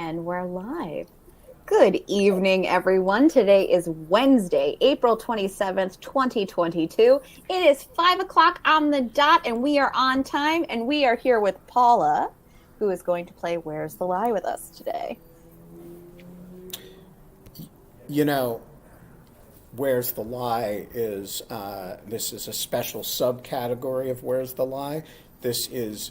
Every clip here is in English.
And we're live. Good evening, everyone. Today is Wednesday, April 27th, 2022. It is 5 o'clock on the dot, and we are on time. And we are here with Paula, who is going to play Where's the Lie with us today. You know, Where's the Lie is this is a special subcategory of Where's the Lie. This is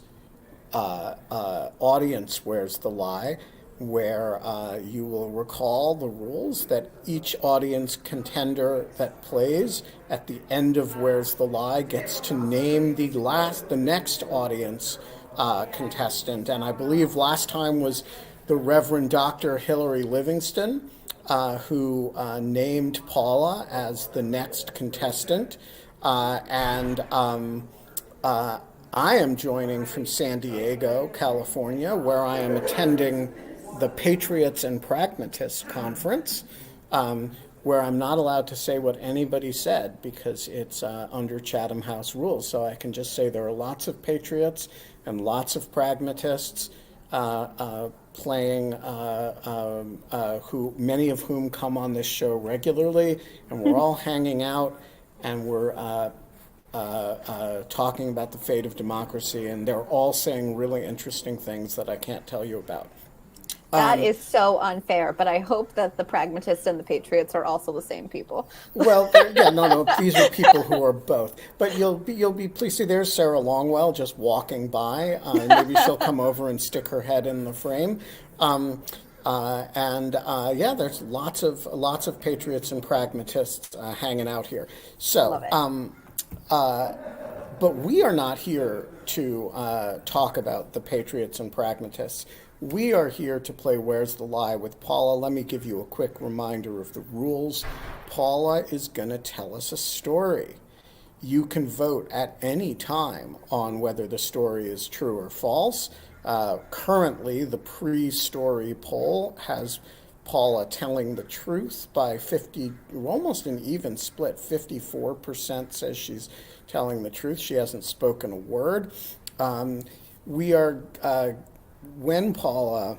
audience Where's the Lie, where you will recall the rules that each audience contender that plays at the end of Where's the Lie gets to name the next audience contestant. And I believe last time was the Reverend Dr. Hillary Livingston, who named Paula as the next contestant. And I am joining from San Diego, California, where I am attending the Patriots and Pragmatists Conference, where I'm not allowed to say what anybody said because it's under Chatham House rules. So I can just say there are lots of patriots and lots of pragmatists playing, who many of whom come on this show regularly, and we're all hanging out, and we're talking about the fate of democracy, and they're all saying really interesting things that I can't tell you about. That is so unfair, but I hope that the pragmatists and the patriots are also the same people. Well, yeah, no, these are people who are both. But you'll be pleased to see there's Sarah Longwell just walking by. Maybe she'll come over and stick her head in the frame. Yeah, there's lots of patriots and pragmatists hanging out here. So, but we are not here to talk about the patriots and pragmatists. We are here to play Where's the Lie with Paula. Let me give you a quick reminder of the rules. Paula is going to tell us a story. You can vote at any time on whether the story is true or false. Currently, the pre-story poll has Paula telling the truth by 50, almost an even split. 54% says she's telling the truth. She hasn't spoken a word. When Paula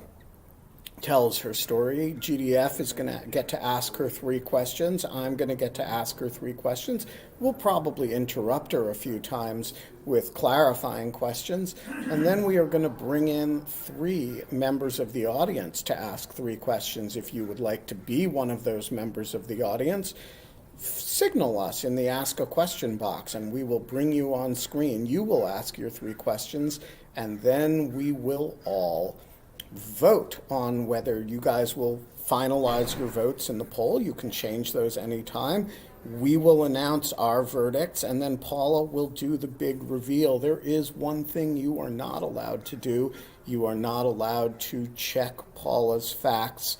tells her story, GDF is going to get to ask her 3 questions. I'm going to get to ask her 3 questions. We'll probably interrupt her a few times with clarifying questions. And then we are going to bring in 3 members of the audience to ask 3 questions. If you would like to be one of those members of the audience, signal us in the Ask a Question box, and we will bring you on screen. You will ask your 3 questions, and then we will all vote on whether you guys will finalize your votes in the poll. You can change those anytime. We will announce our verdicts, and then Paula will do the big reveal. There is one thing you are not allowed to do. You are not allowed to check Paula's facts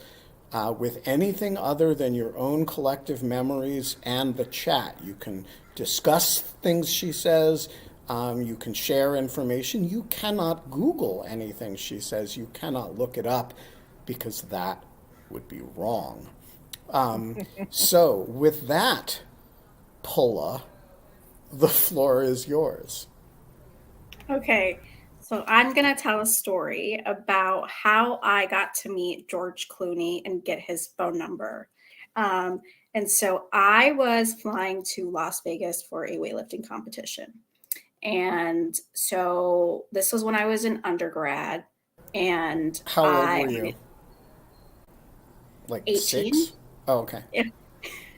with anything other than your own collective memories and the chat. You can discuss things she says. You can share information. You cannot Google anything she says. You cannot look it up because that would be wrong. So with that, Paula, the floor is yours. Okay, so I'm going to tell a story about how I got to meet George Clooney and get his phone number. And so I was flying to Las Vegas for a weightlifting competition. And so this was when I was an undergrad. And how old were you? Like 18? 6? Oh, okay. Yeah.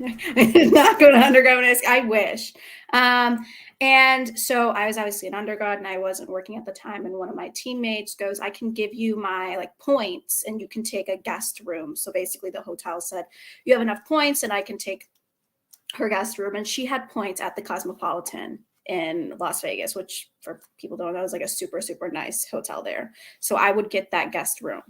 I did not go to undergrad when I wish. And so I was obviously an undergrad and I wasn't working at the time. And one of my teammates goes, I can give you my points and you can take a guest room. So basically the hotel said, you have enough points and I can take her guest room. And she had points at the Cosmopolitan in Las Vegas, which for people who don't know is a super, super nice hotel there. So I would get that guest room.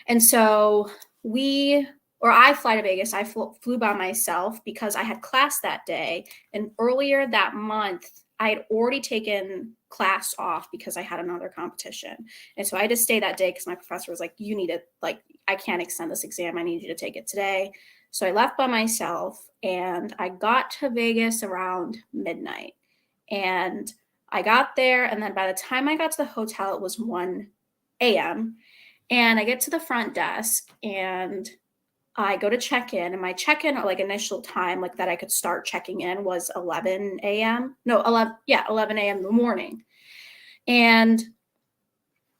And so I fly to Vegas. I flew by myself because I had class that day. And earlier that month, I had already taken class off because I had another competition. And so I had to stay that day because my professor was like, you need it. I can't extend this exam. I need you to take it today. So I left by myself and I got to Vegas around midnight. And I got there. And then by the time I got to the hotel, it was 1 a.m. And I get to the front desk and I go to check in, and my check-in like initial time like that I could start checking in was 11 a.m. No, 11 a.m. in the morning. And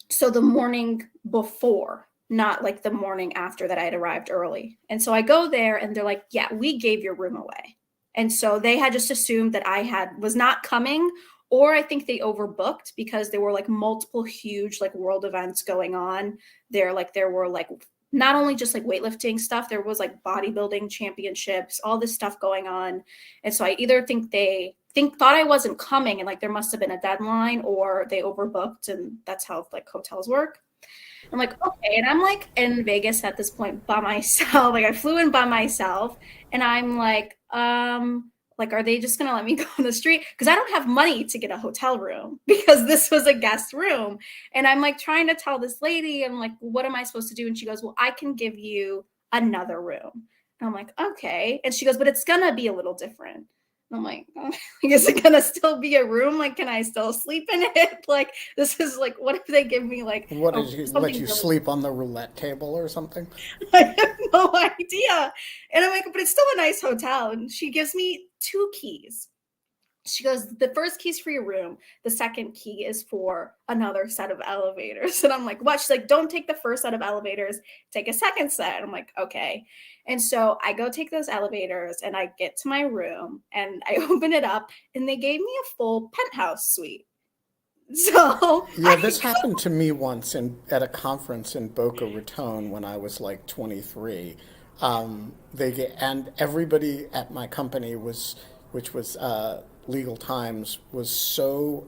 so the morning before, not like the morning after that I had arrived early. And so I go there and they're like, yeah, we gave your room away. And so they had just assumed that was not coming, or I think they overbooked because there were like multiple huge like world events going on. There were like not only just like weightlifting stuff, there was like bodybuilding championships, all this stuff going on. And so I either think thought I wasn't coming and like there must have been a deadline, or they overbooked, and that's how like hotels work. I'm like, okay. And I'm like in Vegas at this point by myself. Like I flew in by myself, and I'm like, are they just gonna let me go on the street? Because I don't have money to get a hotel room because this was a guest room. And I'm like trying to tell this lady, I'm like, what am I supposed to do? And she goes, well, I can give you another room. And I'm like, okay. And she goes, but it's gonna be a little different. I'm like, oh, is it gonna still be a room? Like, can I still sleep in it? Like, this is like, what if they give me like What did you let you really sleep on the roulette table or something? I have no idea. And I'm like, but it's still a nice hotel. And she gives me 2 keys. She goes, the first key's for your room. The second key is for another set of elevators. And I'm like, what? She's like, don't take the first set of elevators. Take a second set. I'm like, okay. And so I go take those elevators and I get to my room and I open it up and they gave me a full penthouse suite. So Yeah, this happened to me once at a conference in Boca Raton when I was like 23. And everybody at my company which was Legal Times, was so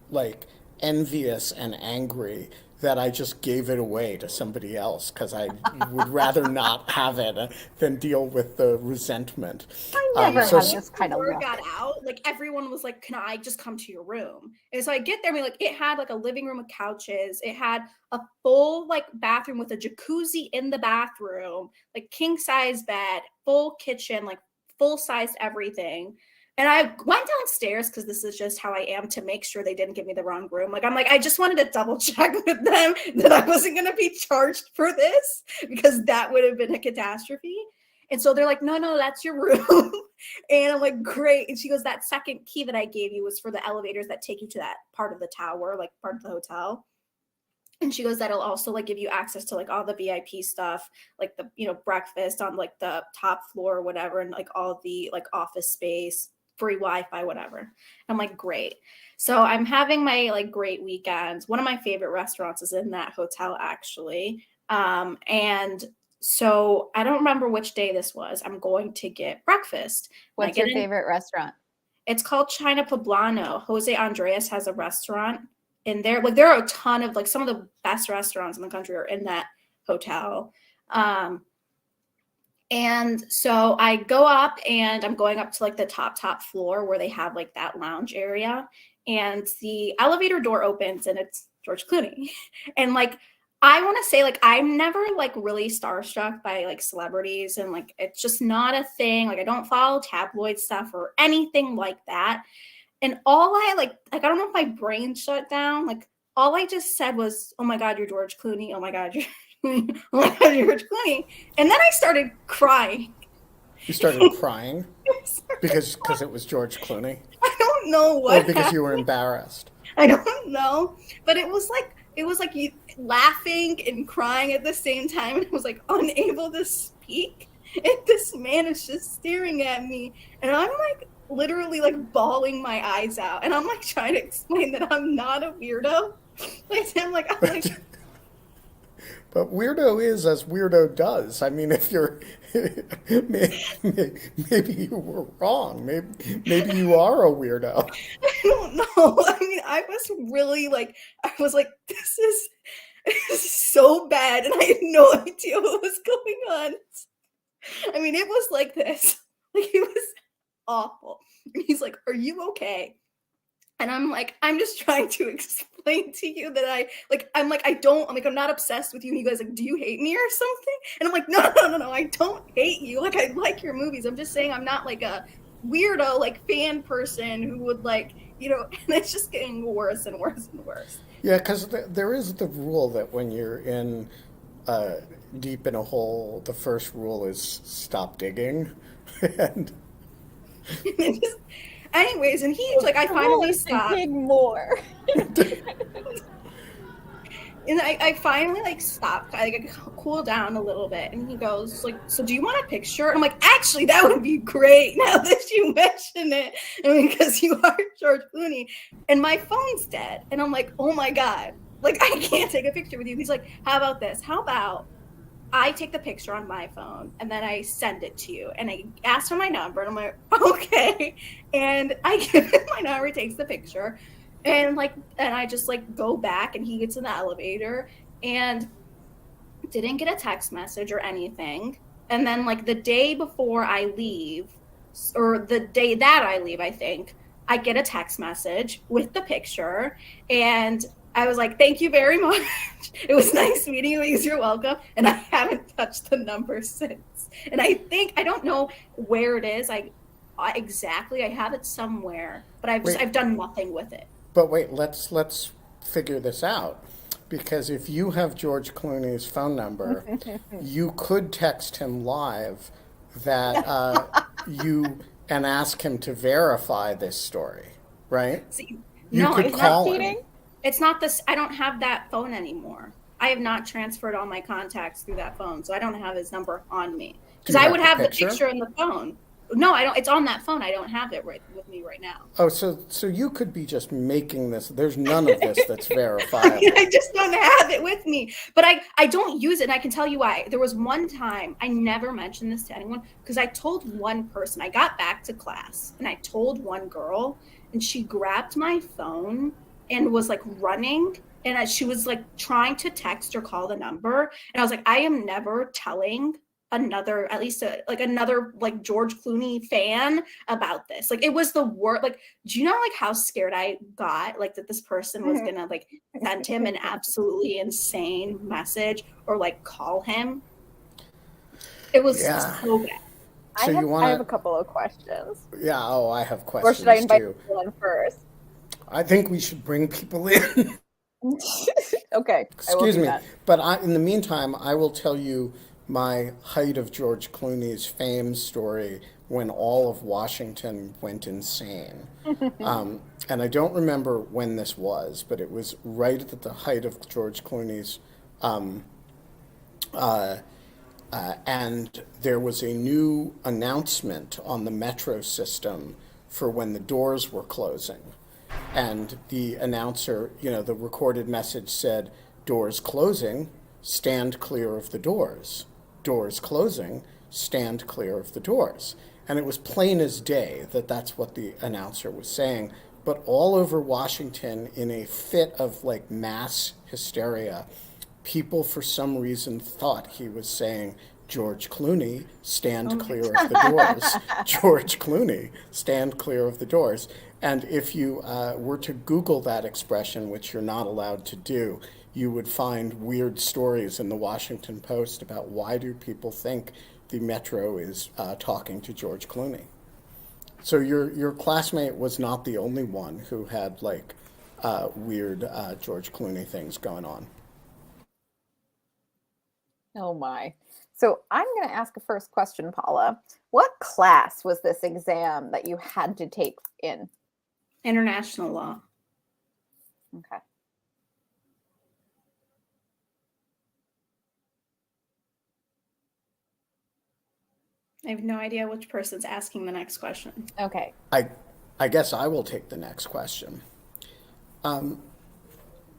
like envious and angry that I just gave it away to somebody else because I would rather not have it than deal with the resentment. I never So have this kind of word luck. got out, like everyone was like, can I just come to your room? And so I get there, and like it had like a living room with couches, it had a full like bathroom with a jacuzzi in the bathroom, like king size bed, full kitchen, like full sized everything. And I went downstairs because this is just how I am, to make sure they didn't give me the wrong room. Like, I'm like, I just wanted to double check with them that I wasn't going to be charged for this, because that would have been a catastrophe. And so they're like, no, that's your room. And I'm like, great. And she goes, that second key that I gave you was for the elevators that take you to that part of the tower, like part of the hotel. And she goes, that'll also like give you access to like all the VIP stuff, like the, breakfast on like the top floor or whatever, and like all the like office space, free Wi-Fi, whatever. I'm like, great. So I'm having my like great weekends. One of my favorite restaurants is in that hotel, actually. And so I don't remember which day this was. I'm going to get breakfast. What's your favorite restaurant? It's called China Poblano. Jose Andres has a restaurant in there. Like there are a ton of like some of the best restaurants in the country are in that hotel. And so I go up, and I'm going up to like the top floor where they have like that lounge area, and the elevator door opens and it's George Clooney. And like, I want to say like, I'm never like really starstruck by like celebrities, and like, it's just not a thing. Like I don't follow tabloid stuff or anything like that. And all I like, I don't know if my brain shut down. Like all I just said was, oh my God, you're George Clooney. Oh my God, you're oh my God, George Clooney. And then I started crying. you started crying because it was George Clooney, I don't know or what because happened. you were embarrassed. I don't know. But it was like you laughing and crying at the same time. And I was like unable to speak. And this man is just staring at me. And I'm like literally like bawling my eyes out. And I'm like trying to explain that I'm not a weirdo. I'm like But weirdo is as weirdo does. I mean, if you're maybe you were wrong. Maybe you are a weirdo. I don't know. I mean, I was really like, I was like, this is so bad, and I had no idea what was going on. I mean, it was like this. Like, it was awful. And he's like, are you okay? And I'm like, I'm just trying to explain to you that I'm not obsessed with you. And you guys like, do you hate me or something? And I'm like, no, I don't hate you. Like, I like your movies. I'm just saying I'm not like a weirdo, like fan person who would like, and it's just getting worse and worse and worse. Yeah, because there is the rule that when you're in uh, deep in a hole, the first rule is stop digging. And Anyways, and he The like I rule finally is to stopped. dig more. And I finally like stopped, I cool down a little bit, and he goes like, "So do you want a picture?" And I'm like, "Actually, that would be great now that you mention it, because you are George Clooney." And my phone's dead, and I'm like, "Oh my god, like I can't take a picture with you." He's like, "How about this? How about I take the picture on my phone and then I send it to you?" And I asked for my number, and I'm like, "Okay." And I give him my number, he takes the picture, and I just like go back, and he gets in the elevator and didn't get a text message or anything. And then like the day before I leave, or the day that I leave, I think, I get a text message with the picture, and I was like, "Thank you very much. It was nice meeting you. You're welcome." And I haven't touched the number since. And I don't know where it is. I have it somewhere, but wait, I've done nothing with it. but wait, let's figure this out. Because if you have George Clooney's phone number, you could text him live that you and ask him to verify this story, right? See, You no, could He's not call him. cheating. it's not this. I don't have that phone anymore. I have not transferred all my contacts through that phone, so I don't have his number on me. Do Because you I have would the have the picture? picture in the phone. No, I don't. It's on that phone. I don't have it right with me right now. Oh, so you could be just making this. There's none of this that's verifiable. I just don't have it with me. But I don't use it, and I can tell you why. There was one time I never mentioned this to anyone because I told one person. I got back to class, and I told one girl, and she grabbed my phone and was like running, and she was like trying to text or call the number, and I was like, I am never telling another, at least another like George Clooney fan about this. Like it was the word. Like, do you know like how scared I got, like that this person was gonna like send him an absolutely insane message or like call him? It was Yeah. so bad. So you I want have a to? couple of questions. Yeah. Oh, I have Or should I questions invite too. people in first? I think we should bring people in. Okay, I will Excuse do me. that. But in the meantime, I will tell you my height of George Clooney's fame story when all of Washington went insane. And I don't remember when this was, but it was right at the height of George Clooney's. And there was a new announcement on the metro system for when the doors were closing. And the announcer, the recorded message said, "Doors closing, stand clear of the doors. Doors closing, stand clear of the doors." And it was plain as day that that's what the announcer was saying. But all over Washington, in a fit of like mass hysteria, people for some reason thought he was saying, "George Clooney, Oh stand my clear of the doors. George Clooney, stand clear of the doors." And if you were to Google that expression, which you're not allowed to do, you would find weird stories in the Washington Post about why do people think the Metro is talking to George Clooney. So your classmate was not the only one who had like weird George Clooney things going on. Oh my. So I'm going to ask a first question, Paula. What class was this exam that you had to take in? International law. Okay. I have no idea which person's asking the next question. Okay. I guess I will take the next question.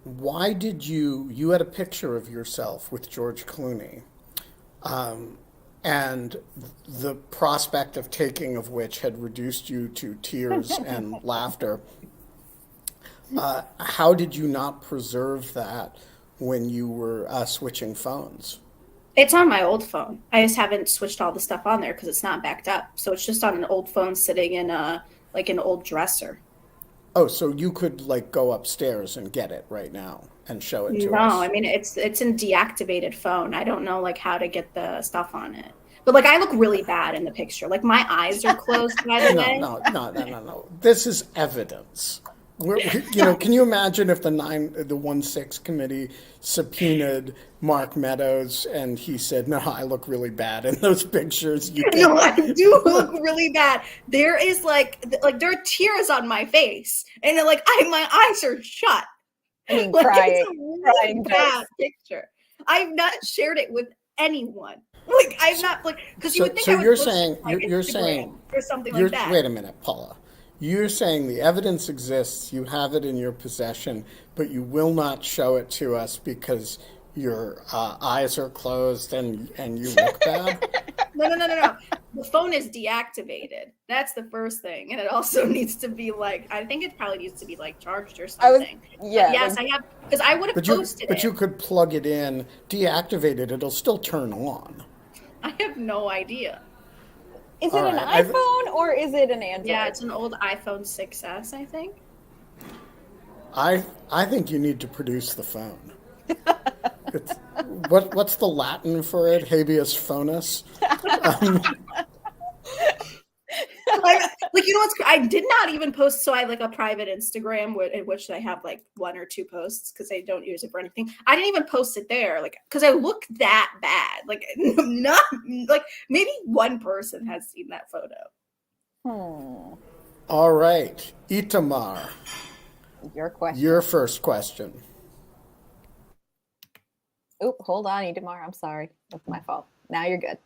Why did you had a picture of yourself with George Clooney, and the prospect of taking of which had reduced you to tears and laughter. How did you not preserve that when you were switching phones? It's on my old phone. I just haven't switched all the stuff on there because it's not backed up. So it's just on an old phone sitting in a like an old dresser. Oh, so you could like go upstairs and get it right now and show it to No, I us. mean it's a deactivated phone. I don't know like how to get the stuff on it. But like I look really bad in the picture. Like my eyes are closed by the No, way. no, no, no, no, no. This is evidence. Can you imagine if the 1-6 committee subpoenaed Mark Meadows and he said, "No, I look really bad in those pictures." No, I do look really bad. There is like there are tears on my face, and my eyes are shut. I mean, Like, crying, it's a really bad picture. I've not shared it with anyone. Like, I've not because you would think I would you're post saying it, like, you're Instagram saying or something like that. Wait a minute, Paula. You're saying the evidence exists, you have it in your possession, but you will not show it to us because your eyes are closed and you look bad? No. The phone is deactivated. That's the first thing, and it also needs to be I think it probably needs to be charged or something. Yes, I have, because I would have posted it. But you could plug it in, deactivate it, it'll still turn on. I have no idea. Is it an iPhone or is it an Android? Yeah, it's an old iPhone 6S, I think. I think you need to produce the phone. What's the Latin for it? Habeas phonus? I did not even post, so I have a private Instagram in which I have 1 or 2 posts because I don't use it for anything. I didn't even post it there because I look that bad. Not maybe one person has seen that photo. All right, Itamar. Your question. Your first question. Oh, hold on, Itamar. I'm sorry. That's my fault. Now you're good.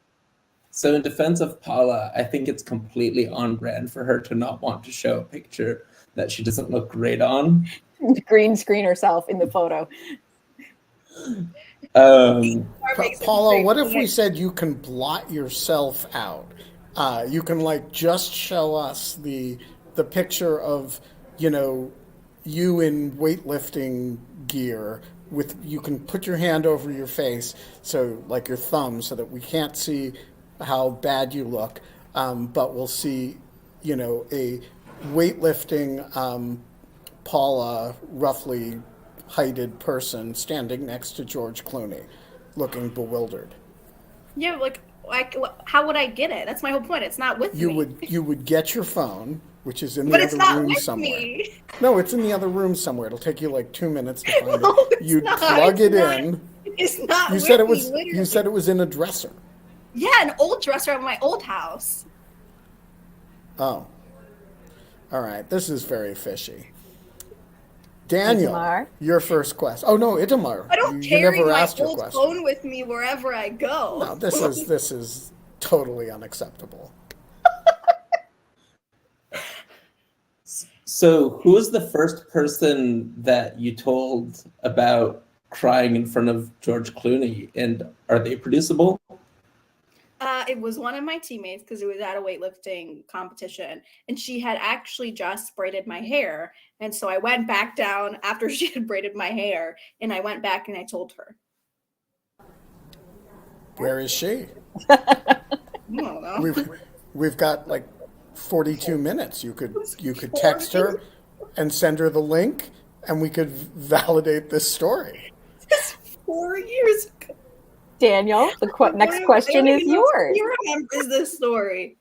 So in defense of Paula, I think it's completely on brand for her to not want to show a picture that she doesn't look great on. Green screen herself in the photo. Paula, what if we said you can blot yourself out? You can just show us the picture of, you in weightlifting gear you can put your hand over your face, so your thumb, so that we can't see how bad you look, but we'll see, a weightlifting Paula, roughly heighted person standing next to George Clooney, looking bewildered. Yeah, how would I get it? That's my whole point. It's not with me. You would get your phone, which is in the other room somewhere. Me. No, it's in the other room somewhere. It'll take you 2 minutes to find it. You'd plug it in. It's not. You said it was. You said it was in a dresser. Yeah, an old dresser at my old house. Oh. All right. This is very fishy. Daniel, Itamar? Your first question. Oh no, Itamar. I don't carry my old phone with me wherever I go. No, this is totally unacceptable. So who was the first person that you told about crying in front of George Clooney, and are they producible? It was one of my teammates because it was at a weightlifting competition, and she had actually just braided my hair. And so I went back down after she had braided my hair, and I went back and I told her. Where is she? I don't know. We've got 42 minutes. You could text her and send her the link, and we could validate this story. It's 4 years ago. Daniel, the next question is yours. Who remembers this story?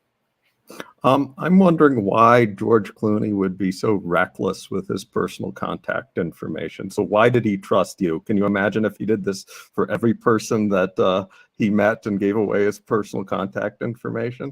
I'm wondering why George Clooney would be so reckless with his personal contact information. So why did he trust you? Can you imagine if he did this for every person that he met and gave away his personal contact information?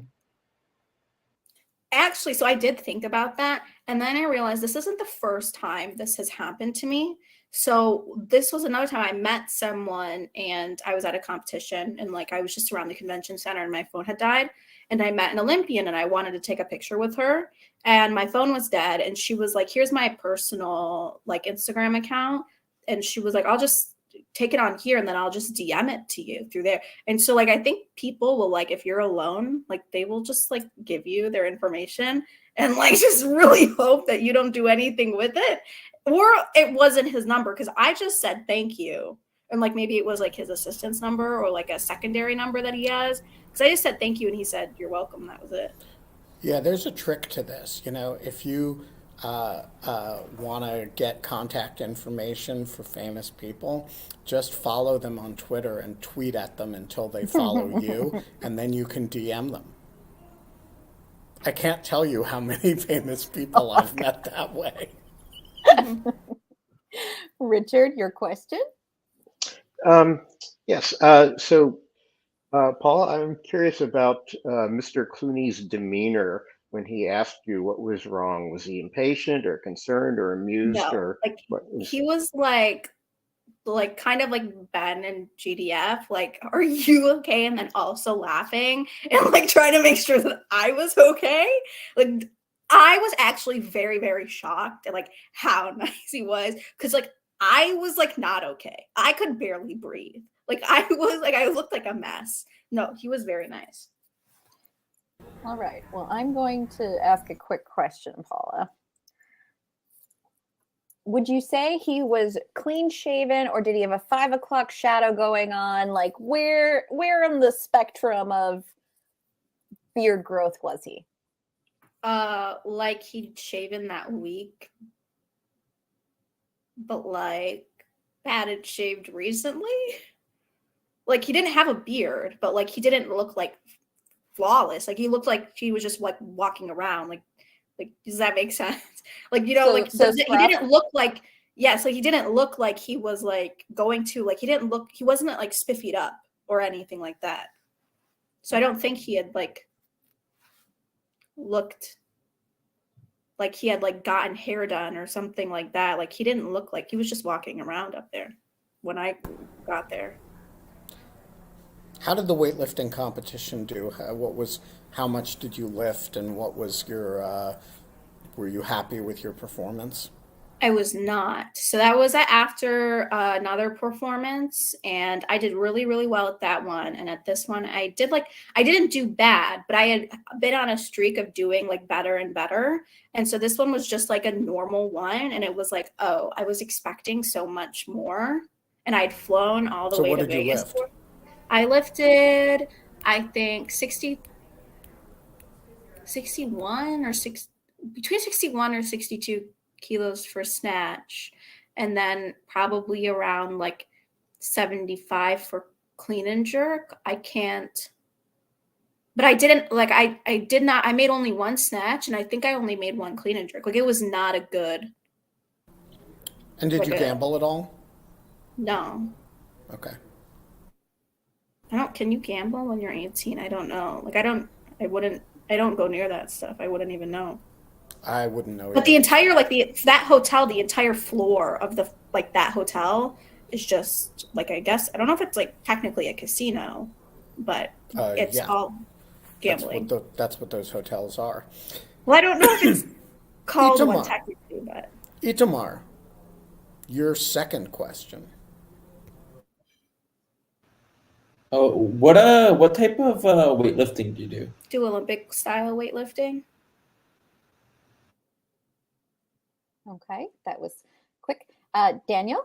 Actually, so I did think about that. And then I realized this isn't the first time this has happened to me. So this was another time I met someone and I was at a competition and I was just around the convention center and my phone had died. And I met an Olympian and I wanted to take a picture with her and my phone was dead. And she was like, here's my personal Instagram account. And she was like, I'll just take it on here and then I'll just DM it to you through there. And so I think people will if you're alone, they will just give you their information and just really hope that you don't do anything with it. Or it wasn't his number because I just said thank you. And maybe it was his assistant's number or a secondary number that he has. Because I just said thank you and he said, you're welcome. That was it. Yeah, there's a trick to this. If you want to get contact information for famous people, just follow them on Twitter and tweet at them until they follow you, and then you can DM them. I can't tell you how many famous people I've met that way. Richard, your question? Um, yes. Paul, I'm curious about Mr. Clooney's demeanor when he asked you what was wrong. Was he impatient or concerned or amused No, or like what was? he was like kind of like Ben and GDF, like, are you okay? And then also laughing and like trying to make sure that I was okay. Like I was actually very, very shocked at like how nice he was. Cause like I was like not okay. I could barely breathe. Like I looked like a mess. No, he was very nice. All right. Well, I'm going to ask a quick question, Paula. Would you say he was clean shaven, or did he have a 5 o'clock shadow going on? Like where on the spectrum of beard growth was he? Like he'd shaven that week, but like hadn't shaved recently. Like he didn't have a beard, but like he didn't look like flawless. Like he looked like he was just like walking around. Like does that make sense? Like he didn't look like yes, like he didn't look like he was like going to like he wasn't like spiffied up or anything like that. So I don't think he had like looked like he had like gotten hair done or something like that. Like he didn't look like he was just walking around up there when I got there. How did the weightlifting competition do? How much did you lift, and what was your? Were you happy with your performance? I was not. So that was after another performance, and I did really, really well at that one. And at this one, I didn't do bad, but I had been on a streak of doing like better and better. And so this one was just like a normal one, and it was like, oh, I was expecting so much more, and I'd flown all the way to Vegas. So what did you lift? I lifted, I think 61 or between 61 or 62 kilos for snatch, and then probably around like 75 for clean and jerk. I can't, but I didn't like I did not, I made only one snatch, and I think I only made one clean and jerk. Like it was not a good. And did you gamble at all? No. Okay. Can you gamble when you're 18? I don't know. Like I don't go near that stuff. I wouldn't even know. I wouldn't know. But the entire that hotel, the entire floor of that hotel is just like, I guess, I don't know if it's like technically a casino, but it's all gambling. That's what those hotels are. Well, I don't know if it's called one technically, but Itamar, your second question. Oh, what type of weightlifting do you do? Do Olympic style weightlifting. Okay, that was quick. Daniel?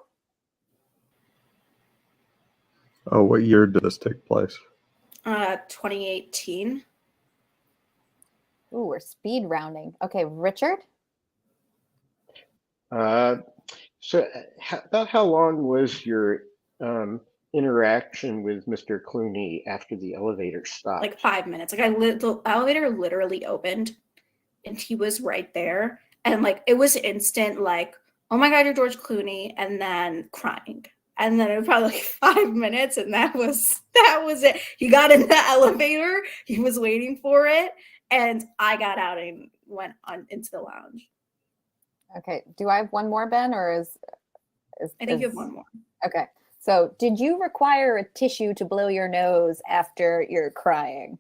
Oh, what year did this take place? 2018. Ooh, we're speed rounding. Okay, Richard? So about how long was your interaction with Mr. Clooney after the elevator stopped? Like 5 minutes. Like the elevator literally opened, and he was right there. And like it was instant, like, oh my God, you're George Clooney, and then crying. And then it was probably like 5 minutes, and that was it. He got in the elevator, he was waiting for it, and I got out and went on into the lounge. Okay. Do I have one more, Ben, or is I think you have one more. Okay. So did you require a tissue to blow your nose after you're crying?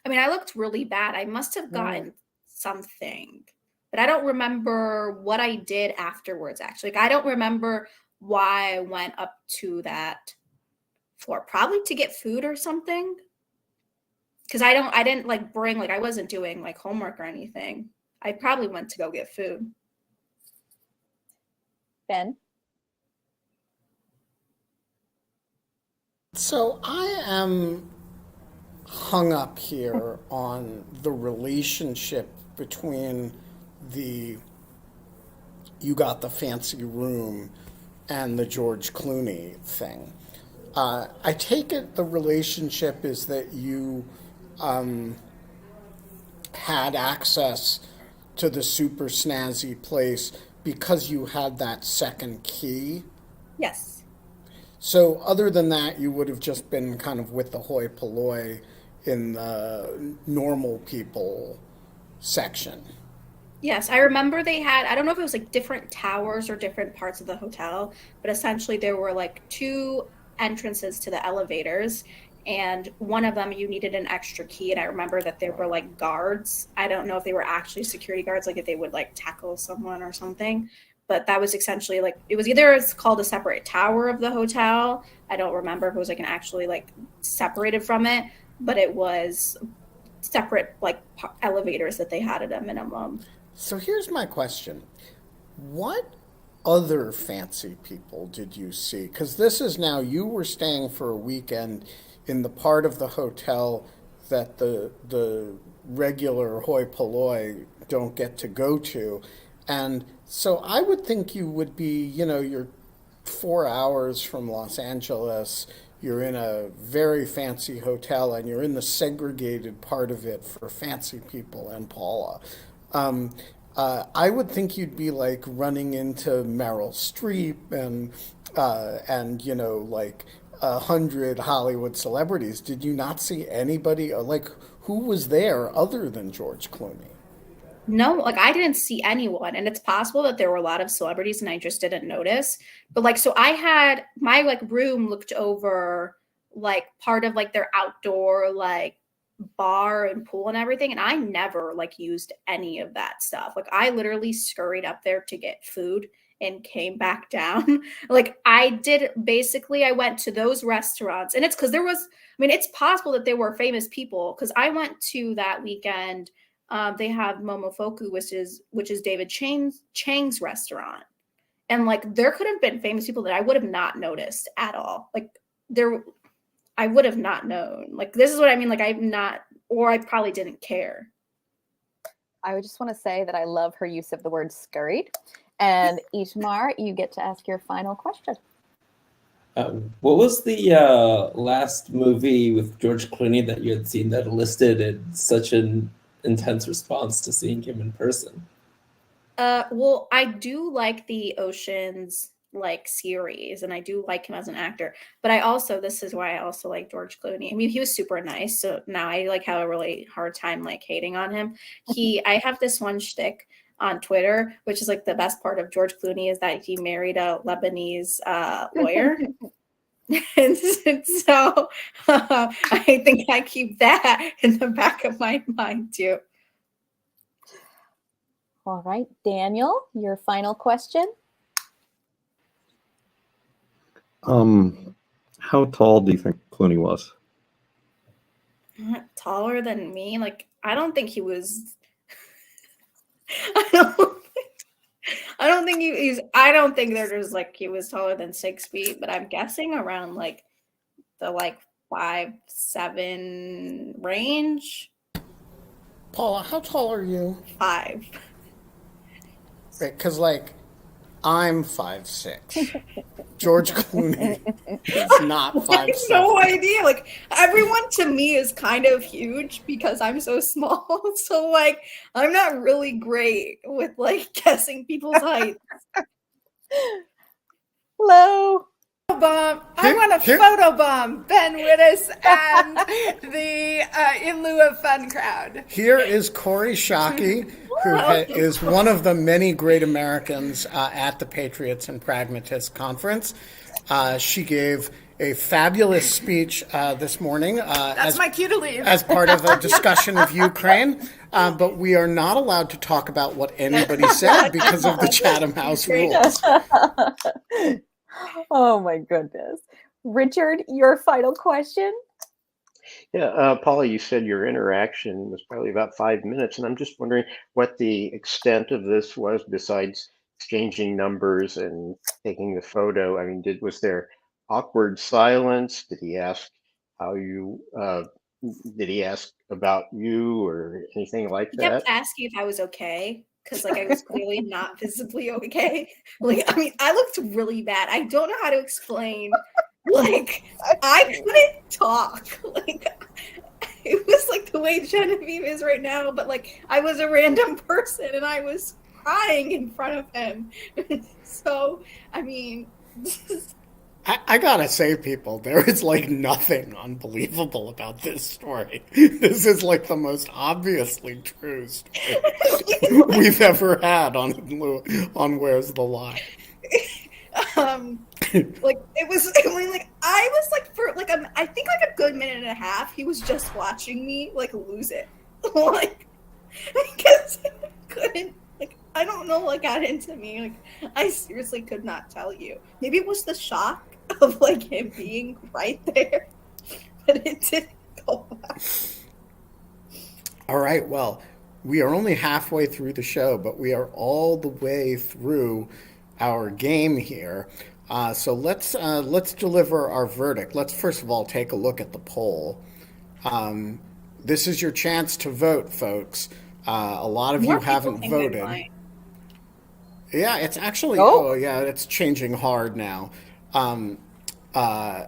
I mean, I looked really bad. I must have gotten something, but I don't remember what I did afterwards, actually. Like, I don't remember why I went up to that floor. Probably to get food or something. Because I didn't like bring, like I wasn't doing like homework or anything. I probably went to go get food. Ben? So I am hung up here on the relationship between the you got the fancy room and the George Clooney thing. I take it the relationship is that you had access to the super snazzy place because you had that second key. Yes. So other than that, you would have just been kind of with the hoi polloi in the normal people section. Yes, I remember they had, I don't know if it was like different towers or different parts of the hotel, but essentially there were like two entrances to the elevators, and one of them you needed an extra key. And I remember that there were like guards. I don't know if they were actually security guards, like if they would like tackle someone or something, but that was essentially like, it was either it's called a separate tower of the hotel. I don't remember if it was like an actually like separated from it, but it was separate like elevators that they had at a minimum. So here's my question. What other fancy people did you see? Because this is now, you were staying for a weekend in the part of the hotel that the regular hoi polloi don't get to go to. And so I would think you would be, you're 4 hours from Los Angeles. You're in a very fancy hotel, and you're in the segregated part of it for fancy people and Paula. I would think you'd be like running into Meryl Streep and like 100 Hollywood celebrities. Did you not see anybody? Like, who was there other than George Clooney? No, like I didn't see anyone, and it's possible that there were a lot of celebrities and I just didn't notice. But like, so I had my like room looked over like part of like their outdoor like bar and pool and everything, and I never like used any of that stuff. Like I literally scurried up there to get food and came back down. Like I did, basically I went to those restaurants, and it's because there was, I mean, it's possible that there were famous people, because I went to that weekend. They have Momofuku, which is David Chang's restaurant, and like there could have been famous people that I would have not noticed at all. Like I would have not known. Like this is what I mean. Like I'm not, or I probably didn't care. I would just want to say that I love her use of the word scurried. And Ishmar, you get to ask your final question. What was the last movie with George Clooney that you had seen that elicited such an intense response to seeing him in person? Well, I do like the Oceans like series, and I do like him as an actor, but this is why I also like George Clooney. I mean, he was super nice, so now I like have a really hard time like hating on him. I have this one shtick on Twitter, which is like the best part of George Clooney, is that he married a Lebanese lawyer. And so I think I keep that in the back of my mind too. All right, Daniel, your final question. How tall do you think Clooney was? Taller than me? Like, I don't think he was. I don't think I don't think there's like he was taller than 6 feet, but I'm guessing around like the like 5'7" range. Paula, how tall are you? 5. Right, because like I'm 5'6". George Clooney is not 5'7". I have no idea. Like everyone to me is kind of huge because I'm so small. So like I'm not really great with like guessing people's height. Hello. Bomb. I want to photobomb Ben Wittes and the In Lieu of Fun crowd. Here is Corey Shockey, who is one of the many great Americans at the Patriots and Pragmatists Conference. She gave a fabulous speech this morning. That's my cue to leave. As part of a discussion of Ukraine. But we are not allowed to talk about what anybody said because of the Chatham House rules. Oh my goodness. Richard, your final question? Yeah, Paula, you said your interaction was probably about 5 minutes, and I'm just wondering what the extent of this was besides exchanging numbers and taking the photo. I mean, was there awkward silence? Did he ask how you, did he ask about you or anything like He that? kept asking if I was okay, because like I was clearly not visibly okay. Like, I mean, I looked really bad. I don't know how to explain. Like, I couldn't talk. Like, it was like the way Genevieve is right now, but like I was a random person and I was crying in front of him. So, I mean, I gotta say, people, there is like nothing unbelievable about this story. This is like the most obviously true story we've ever had on Where's the Lie. like it was, I mean, like I was like for like I think like a good minute and a half, he was just watching me like lose it, like because I couldn't, like I don't know what got into me. Like I seriously could not tell you. Maybe it was the shock of like him being right there, but it didn't go well. All right, well, we are only halfway through the show, but we are all the way through our game here. So let's deliver our verdict. Let's first of all take a look at the poll. This is your chance to vote, folks. A lot of More you people haven't think I'm voted. lying. Yeah, it's actually. Oh. Oh, yeah, it's changing hard now. Uh,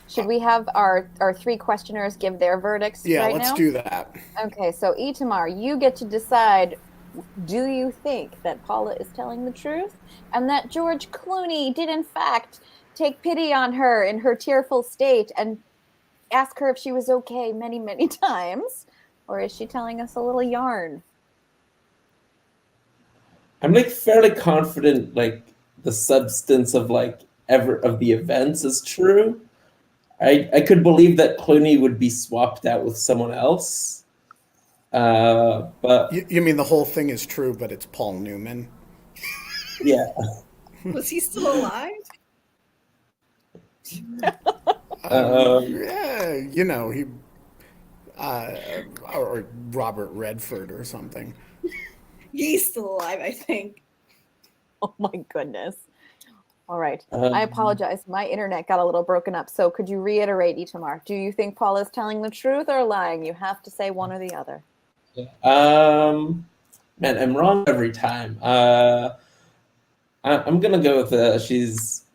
Should we have our three questioners give their verdicts yeah, right let's now? do that. Okay, so Itamar, you get to decide, do you think that Paula is telling the truth and that George Clooney did in fact take pity on her in her tearful state and ask her if she was okay many, many times? Or is she telling us a little yarn? I'm like fairly confident like the substance of like ever of the events is true. I could believe that Clooney would be swapped out with someone else. But You mean the whole thing is true, but it's Paul Newman? yeah. Was he still alive? Yeah, you know, he or Robert Redford or something. He's still alive, I think. Oh my goodness. All right. Um, I apologize. My internet got a little broken up. So could you reiterate, Itamar? Do you think Paula is telling the truth or lying? You have to say one or the other. Man, I'm wrong every time. I'm gonna go with she's.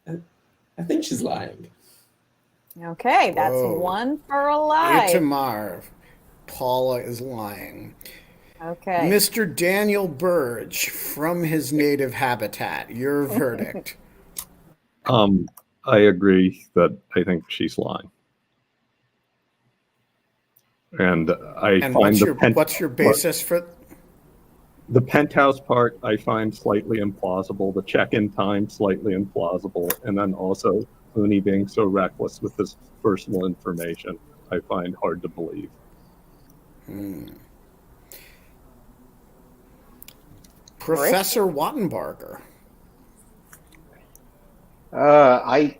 I think she's lying. Okay, that's Whoa. one for a lie. Itamar, Paula is lying. Okay. Mr. Daniel Burge, from his native habitat, your verdict. I agree that I think she's lying. And And what's your basis for? The penthouse part I find slightly implausible. The check-in time slightly implausible, and then also Clooney being so reckless with his personal information, I find hard to believe. Professor Wattenbarger. I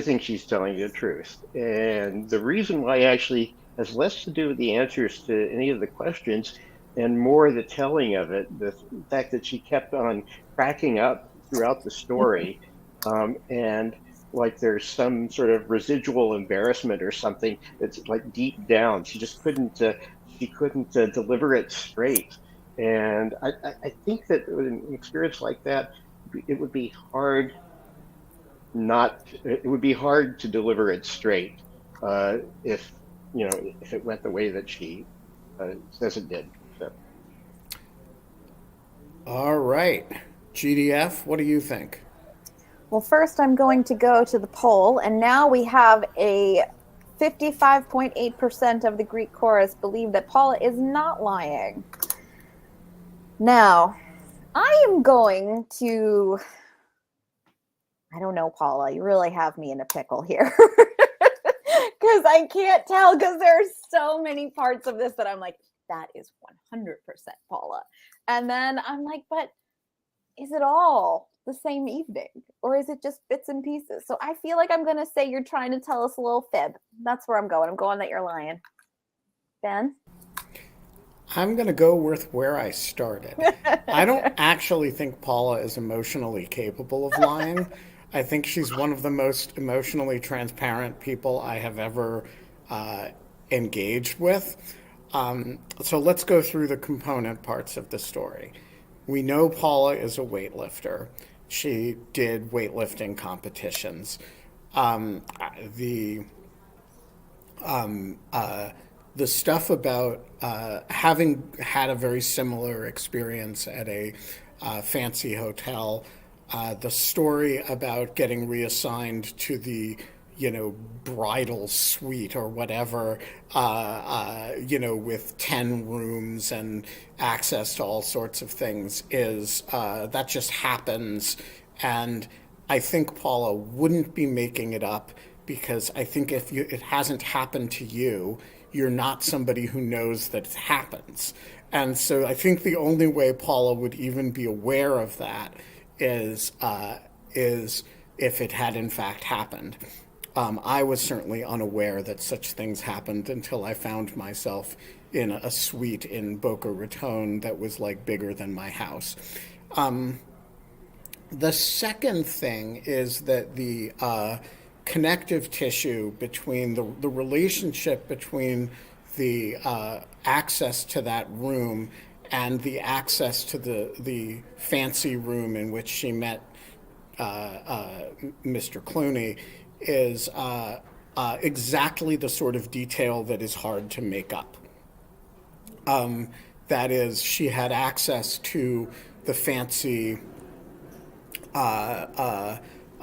think she's telling the truth, and the reason why actually has less to do with the answers to any of the questions and more the telling of it. The fact that she kept on cracking up throughout the story, and like there's some sort of residual embarrassment or something that's like deep down. She just couldn't. She couldn't deliver it straight, and I think that in an experience like that, it would be hard it would be hard to deliver it straight if if it went the way that she says it did. So. All right. GDF, what do you think? Well, first I'm going to go to the poll, and now we have a 55.8% of the Greek chorus believe that Paula is not lying. Now, I am going to... I don't know, Paula. You really have me in a pickle here. Because I can't tell, because there are so many parts of this that I'm like, that is 100% Paula. And then I'm like, but is it all the same evening? Or is it just bits and pieces? So I feel like I'm going to say you're trying to tell us a little fib. That's where I'm going. I'm going that you're lying. Ben? I'm going to go with where I started. I don't actually think Paula is emotionally capable of lying. I think she's one of the most emotionally transparent people I have ever engaged with. So let's go through the component parts of the story. We know Paula is a weightlifter. She did weightlifting competitions. The the stuff about having had a very similar experience at a fancy hotel, the story about getting reassigned to the bridal suite or whatever, with 10 rooms and access to all sorts of things is that just happens. And I think Paula wouldn't be making it up because I think if it hasn't happened to you, you're not somebody who knows that it happens. And so I think the only way Paula would even be aware of that is if it had in fact happened. I was certainly unaware that such things happened until I found myself in a suite in Boca Raton that was like bigger than my house. The second thing is that the connective tissue between the relationship between the access to that room and the access to the fancy room in which she met Mr. Clooney is exactly the sort of detail that is hard to make up. That is, she had access to the fancy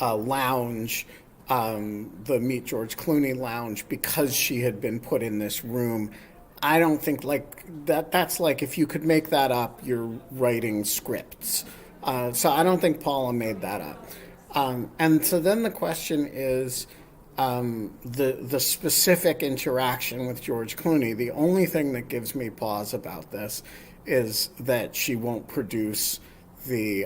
lounge, the Meet George Clooney lounge, because she had been put in this room. I don't think that's like if you could make that up, you're writing scripts. So I don't think Paula made that up. And so then the question is the specific interaction with George Clooney. The only thing that gives me pause about this is that she won't produce the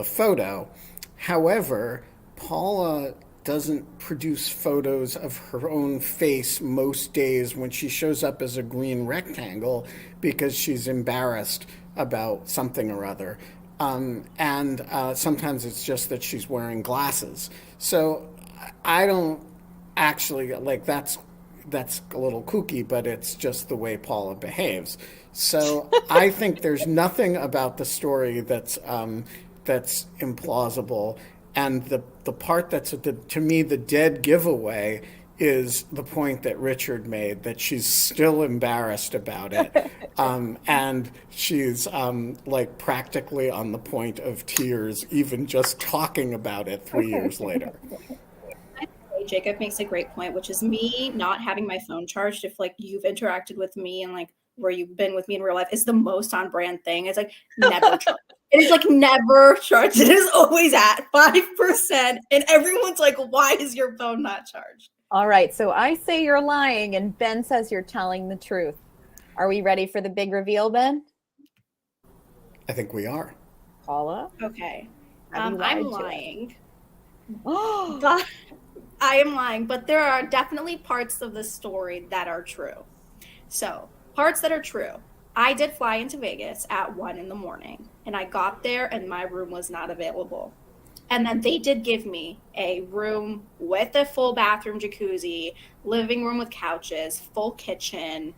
photo. However, Paula doesn't produce photos of her own face most days when she shows up as a green rectangle because she's embarrassed about something or other. And sometimes it's just that she's wearing glasses. So I don't actually, that's a little kooky, but it's just the way Paula behaves. So I think there's nothing about the story that's implausible. And the part that's, to me, the dead giveaway is the point that Richard made, that she's still embarrassed about it. And she's practically on the point of tears, even just talking about it 3 years later. Jacob makes a great point, which is me not having my phone charged. If you've interacted with me and where you've been with me in real life, is the most on brand thing. It's never charged. It is never charged. It is always at 5%. And everyone's why is your phone not charged? All right. So I say you're lying and Ben says you're telling the truth. Are we ready for the big reveal, Ben? I think we are. Paula? Okay. I'm lying. But I am lying, but there are definitely parts of the story that are true. So, parts that are true. I did fly into Vegas at 1 a.m, and I got there and my room was not available. And then they did give me a room with a full bathroom, jacuzzi, living room with couches, full kitchen.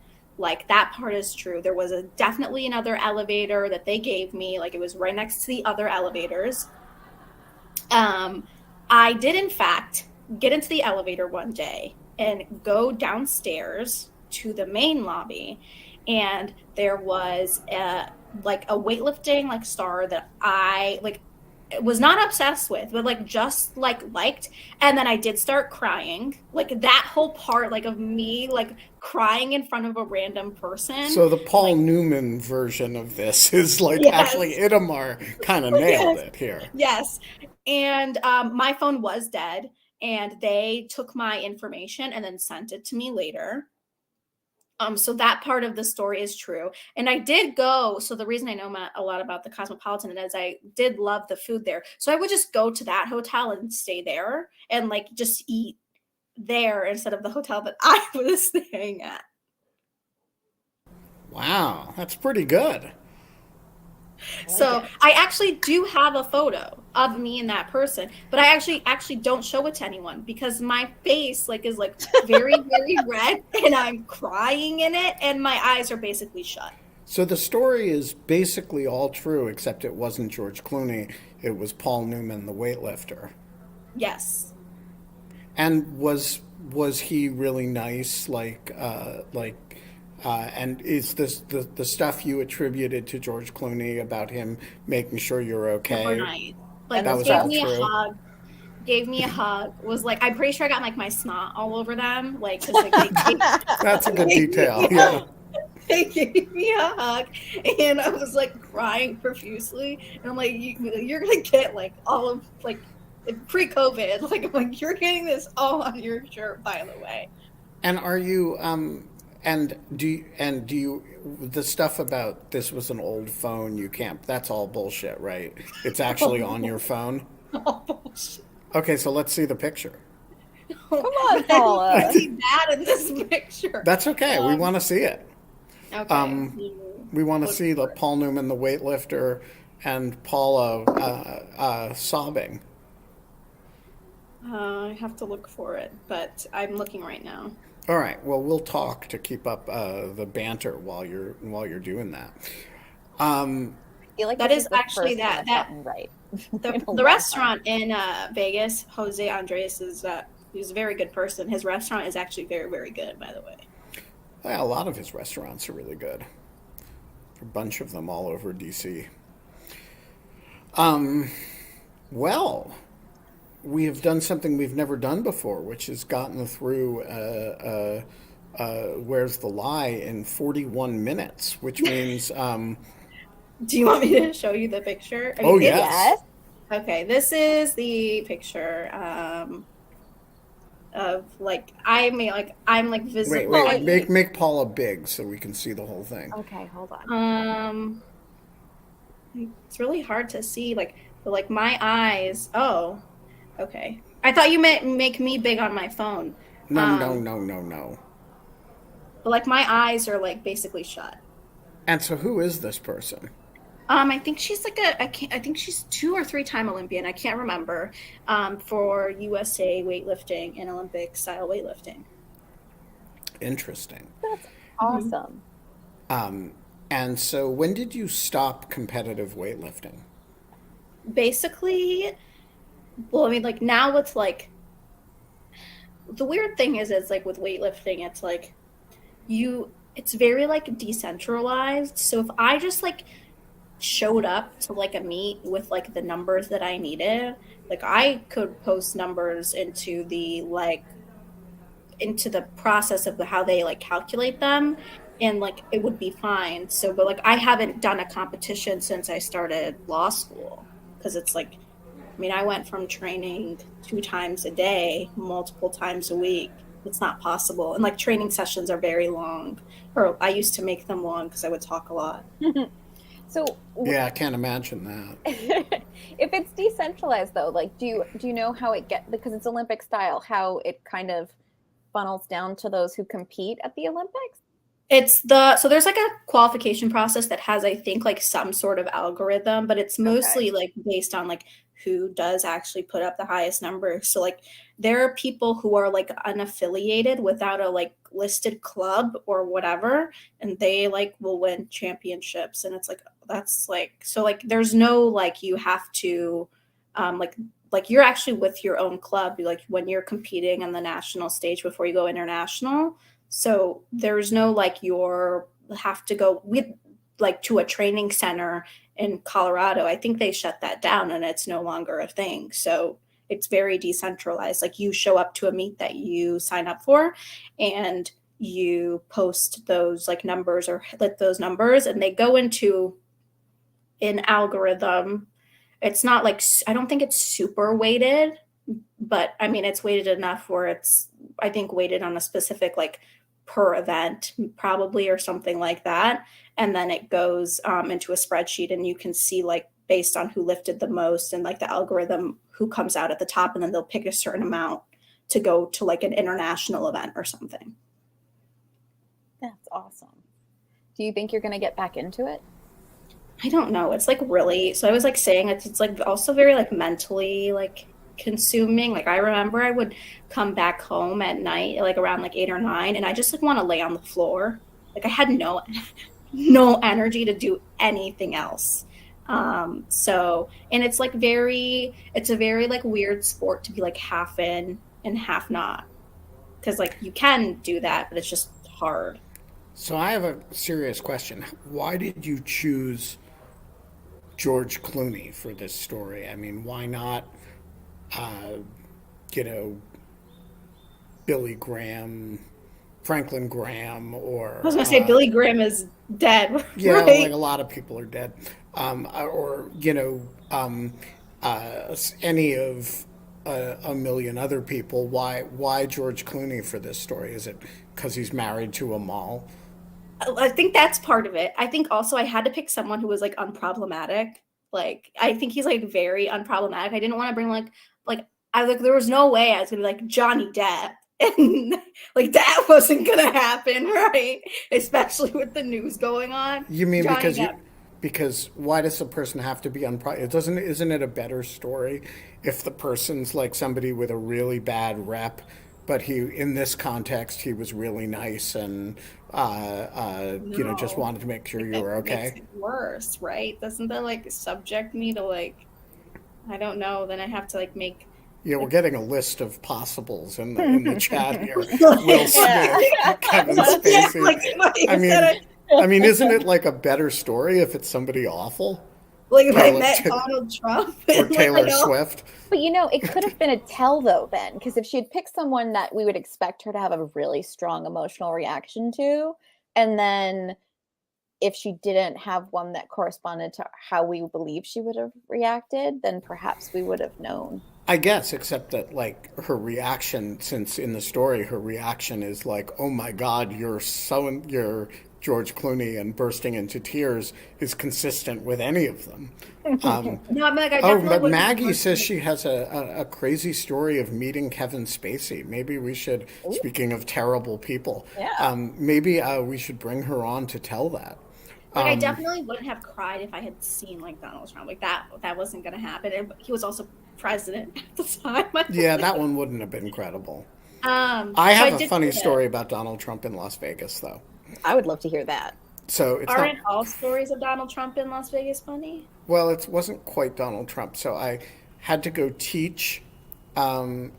That part is true. There was definitely another elevator that they gave me. It was right next to the other elevators. I did, in fact, get into the elevator one day and go downstairs to the main lobby. And there was a weightlifting star that I was not obsessed with, but just liked. And then I did start crying. That whole part of me crying in front of a random person. So the Paul Newman version of this is Yes. Ashley Idamar kind of nailed it here. Yes. And my phone was dead, and they took my information and then sent it to me later. So that part of the story is true. And I did go. So the reason I know a lot about the Cosmopolitan is I did love the food there. So I would just go to that hotel and stay there and just eat there instead of the hotel that I was staying at. Wow, that's pretty good. So I actually do have a photo of me and that person, but I actually don't show it to anyone because my face is very, very red and I'm crying in it and my eyes are basically shut. So the story is basically all true, except it wasn't George Clooney. It was Paul Newman, the weightlifter. Yes. And was he really nice? And is this the stuff you attributed to George Clooney about him making sure you're Super okay? nice. Like, That was gave all me a true. hug. Gave me a hug. Was like, I'm pretty sure I got like my snot all over them. Like, because like That's a good detail. Yeah. they gave me a hug, and I was like crying profusely. And I'm like, you're gonna get like all of like pre-COVID. Like, I'm like, you're getting this all on your shirt, by the way. And are you do you the stuff about this was an old phone you can't, that's all bullshit, right? It's actually on your phone. Oh, bullshit. Okay, so let's see the picture. Come on, Paula. You see that in this picture. That's okay. We want to see it. Okay. We want to Look see for the it. Paul Newman, the weightlifter, and Paula sobbing. I have to look for it, but I'm looking right now. All right. Well, we'll talk to keep up the banter while you're doing that. I feel like That this is the actually first time I've that gotten right. the restaurant in Vegas, Jose Andres is he's a very good person. His restaurant is actually very, very good, by the way. Yeah, a lot of his restaurants are really good. A bunch of them all over DC. Well, we have done something we've never done before, which has gotten through Where's the Lie in 41 minutes, which means, Do you want me to show you the picture? I mean, oh, it's- yes. Okay, this is the picture of like I'm like visible. Wait, make Paula big so we can see the whole thing. Okay, hold on. It's really hard to see, but my eyes. Oh, okay. I thought you meant make me big on my phone. No. But like my eyes are like basically shut. And so who is this person? I think she's like I think she's 2 or 3-time Olympian. I can't remember. For USA weightlifting and Olympic style weightlifting. Interesting. That's awesome. And so when did you stop competitive weightlifting? Basically, well, I mean, like now it's like the weird thing is like with weightlifting, it's like it's very like decentralized. So if I just like showed up to like a meet with like the numbers that I needed, like I could post numbers into the process of how they like calculate them, and like it would be fine. So but like I haven't done a competition since I started law school, because it's like, I mean, I went from training 2 times a day, multiple times a week. It's not possible. And like training sessions are very long, or I used to make them long because I would talk a lot. So Yeah, I can't imagine that. if it's decentralized though, like do you know how it because it's Olympic style, how it kind of funnels down to those who compete at the Olympics? So there's like a qualification process that has, I think, like some sort of algorithm, but it's mostly like based on like who does actually put up the highest number. So like there are people who are like unaffiliated without a like listed club or whatever, and they like will win championships. And it's like, that's like, so like there's no like you have to like you're actually with your own club, like when you're competing on the national stage before you go international. So there's no like you have to go with like to a training center in Colorado. I think they shut that down and it's no longer a thing. So it's very decentralized. Like you show up to a meet that you sign up for, and you post those like numbers or hit those numbers, and they go into an algorithm. It's not like, I don't think it's super weighted, but I mean, it's weighted enough where it's, I think, weighted on a specific like per event probably, or something like that. And then it goes into a spreadsheet, and you can see like based on who lifted the most and like the algorithm who comes out at the top, and then they'll pick a certain amount to go to like an international event or something. That's awesome. Do you think you're going to get back into it? I don't know. It's like really, so I was like saying it's like also very like mentally like consuming. Like I remember I would come back home at night like around like 8 or 9, and I just like want to lay on the floor. Like I had no energy to do anything else. So, and it's like it's a very like weird sport to be like half in and half not. Because like you can do that, but it's just hard. So I have a serious question. Why did you choose George Clooney for this story? I mean, why not, uh, you know, Billy Graham, Franklin Graham, or I was gonna say Billy Graham is dead. yeah, right? like a lot of people are dead, or you know, any of a million other people. Why George Clooney for this story? Is it because he's married to a mall? I think that's part of it. I think also I had to pick someone who was like unproblematic. Like I think he's like very unproblematic. I didn't want to bring like I like there was no way I was gonna be like Johnny Depp. And like that wasn't gonna happen, right? Especially with the news going on. You mean Johnny because Depp. because why does the person have to be It doesn't. Isn't it a better story if the person's like somebody with a really bad rep, but he in this context he was really nice and you know just No, wanted to make sure you it were makes okay. it worse, right? Doesn't that like subject me to like I don't know? Then I have to like make Yeah, we're like getting a list of possibles in the chat here. Will Yeah. Smith, Kevin yeah, Spacey. like somebody I said mean, it. isn't it like a better story if it's somebody awful? Like if I Taylor, met Donald Trump or and like Taylor I all Swift. But it could have been a tell though, Ben, because if she had picked someone that we would expect her to have a really strong emotional reaction to, and then if she didn't have one that corresponded to how we believe she would have reacted, then perhaps we would have known. I guess, except that like her reaction, since in the story her reaction is like, "Oh my God, you're George Clooney," and bursting into tears is consistent with any of them. Um, no, I'm like I oh, definitely but wouldn't have Maggie worked says with she has a crazy story of meeting Kevin Spacey. Maybe we should, Ooh, speaking of terrible people, yeah. maybe we should bring her on to tell that. like I Um, definitely wouldn't have cried if I had seen like Donald Trump. Like that wasn't gonna happen. And he was also president at the time, I yeah, believe. that one wouldn't have been credible. I So I have a did funny see it. story about Donald Trump in Las Vegas, though. I would love to hear that. So it's not. Aren't all stories of Donald Trump in Las Vegas funny? Well, it wasn't quite Donald Trump. So I had to go teach.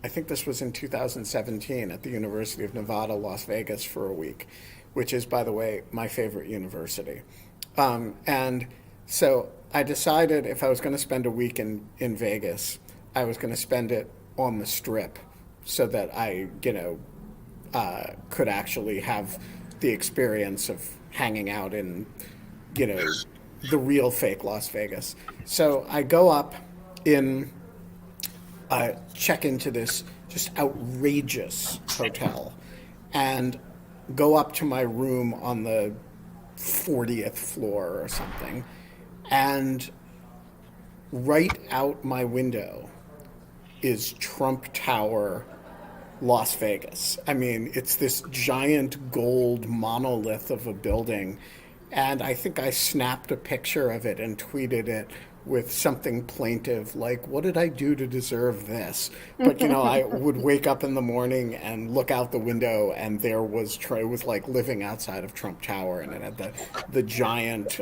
I think this was in 2017 at the University of Nevada, Las Vegas for a week, which is, by the way, my favorite university. And so I decided if I was going to spend a week in Vegas, I was going to spend it on the strip so that I, could actually have the experience of hanging out in, you know, the real fake Las Vegas. So I go up in, check into this just outrageous hotel and go up to my room on the 40th floor or something. And right out my window is Trump Tower, Las Vegas. I mean, it's this giant gold monolith of a building. And I think I snapped a picture of it and tweeted it with something plaintive like, "What did I do to deserve this?" But, I would wake up in the morning and look out the window, and there was, it was like living outside of Trump Tower, and it had the giant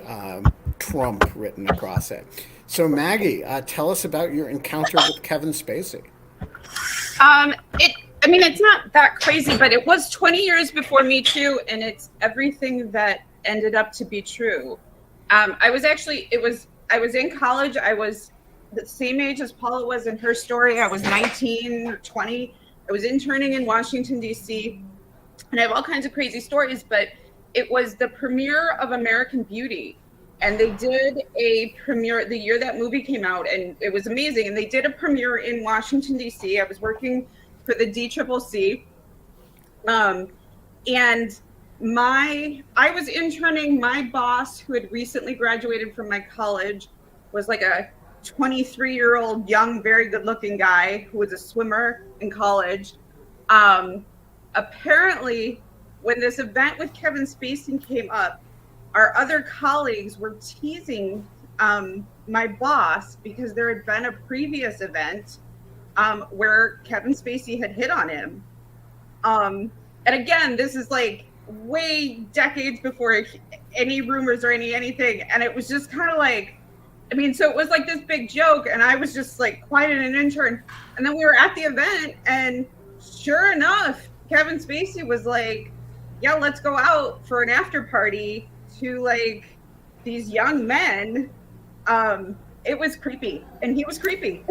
Trump written across it. So, Maggie, tell us about your encounter with Kevin Spacey. It's not that crazy, but it was 20 years before Me Too, and it's everything that ended up to be true. I was in college. I was the same age as Paula was in her story. I was 19 or 20. I was interning in Washington, D.C., and I have all kinds of crazy stories, but it was the premiere of American Beauty. And they did a premiere the year that movie came out, and it was amazing. And they did a premiere in Washington, D.C. I was working for the DCCC. And I was interning. My boss, who had recently graduated from my college, was like a 23-year-old, young, very good-looking guy who was a swimmer in college. Apparently, when this event with Kevin Spacey came up, our other colleagues were teasing my boss because there had been a previous event where Kevin Spacey had hit on him. And again, this is like way decades before any rumors or anything. And it was just kind of like, so it was like this big joke, and I was just like quiet and an intern. And then we were at the event, and sure enough, Kevin Spacey was like, yeah, let's go out for an after party to like these young men. It was creepy, and he was creepy.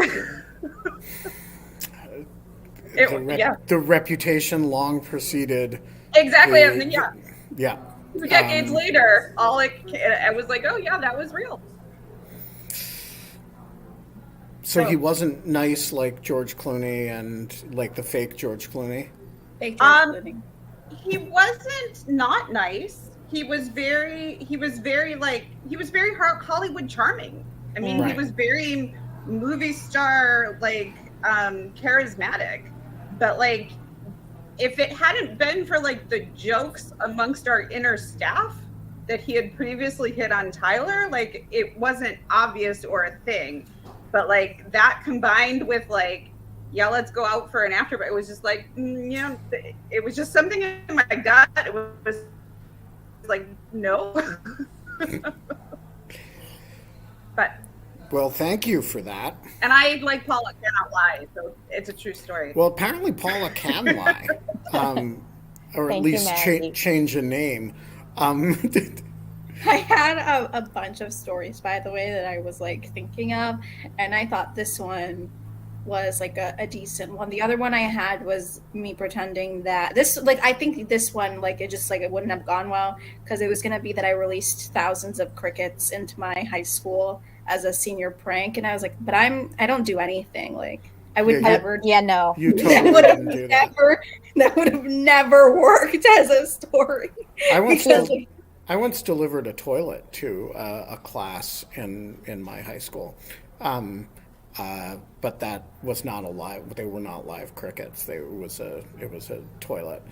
The reputation long preceded. Exactly, and then yeah. 2 decades later, I was like, oh yeah, that was real. So he wasn't nice like George Clooney and like the fake George Clooney? Fake George Clooney. He wasn't not nice. He was very Hollywood charming. I mean, Right. He was very movie star, like, charismatic. But like, if it hadn't been for like the jokes amongst our inner staff that he had previously hit on Tyler, like it wasn't obvious or a thing. But like that combined with like, yeah, let's go out for an after. But it was just like, it was just something in my gut. It was like, no. But. Well, thank you for that. And I, like Paula, cannot lie, so it's a true story. Well, apparently Paula can lie, or at least change a name. I had a bunch of stories, by the way, that I was like thinking of, and I thought this one was like a decent one. The other one I had was me pretending that this, like, I think this one, like, it just like it wouldn't have gone well because it was going to be that I released thousands of crickets into my high school as a senior prank, and I was like, but I don't do anything. Like, I would never. Yeah, no. You totally wouldn't do that. That would have never worked as a story. I once delivered a toilet to a class in my high school, but that was not a live. They were not live crickets. It was a toilet.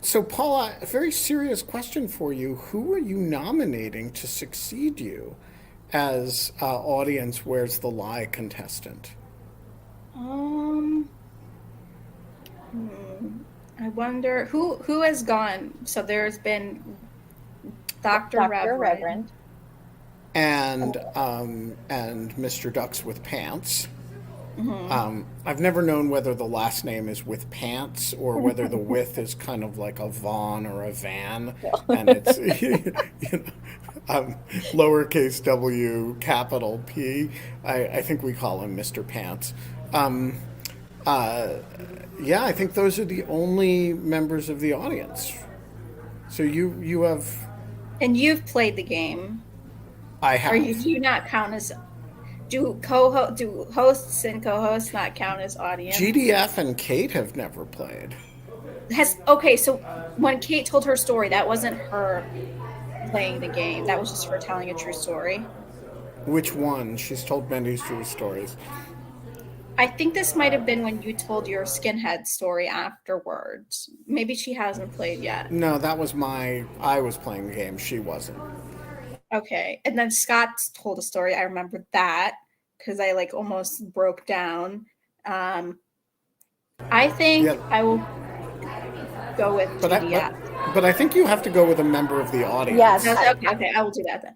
So, Paula, a very serious question for you. Who are you nominating to succeed you as audience Where's the Lie contestant? I wonder who has gone. So there's been Dr. Reverend. And Mr. Ducks with Pants. Mm-hmm. I've never known whether the last name is with pants or whether the with is kind of like a Vaughn or a Van, and it's lowercase w, capital P. I think we call him Mr. Pants. Yeah, I think those are the only members of the audience. So you have. And you've played the game. I have. Or you do not count as. Do hosts and co-hosts not count as audience? GDF and Kate have never played. Okay, so when Kate told her story, that wasn't her playing the game. That was just her telling a true story. Which one? She's told many true stories. I think this might have been when you told your skinhead story afterwards. Maybe she hasn't played yet. No, that was I was playing the game. She wasn't. Okay. And then Scott told a story. I remember that because I like almost broke down. I think I will go with GDF. But I think you have to go with a member of the audience. Yes. Okay, I will do that then.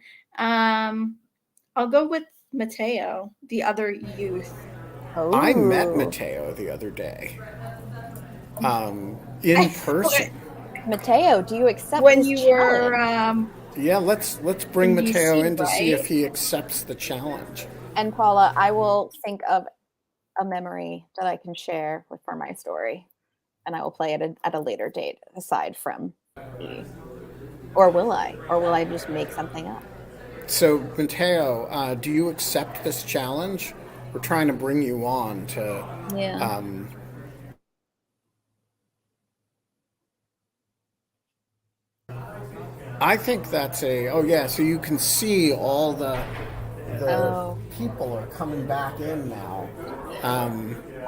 I'll go with Mateo, the other youth. Oh. I met Mateo the other day. In person. Mateo, do you accept when this you challenge? were Yeah, let's bring Mateo in to see if he accepts the challenge. And Paula, I will think of a memory that I can share for my story, and I will play it at a later date aside from me. Or will I? Or will I just make something up? So, Mateo, do you accept this challenge? We're trying to bring you on to... Yeah. I think that's so you can see all the people are coming back in now.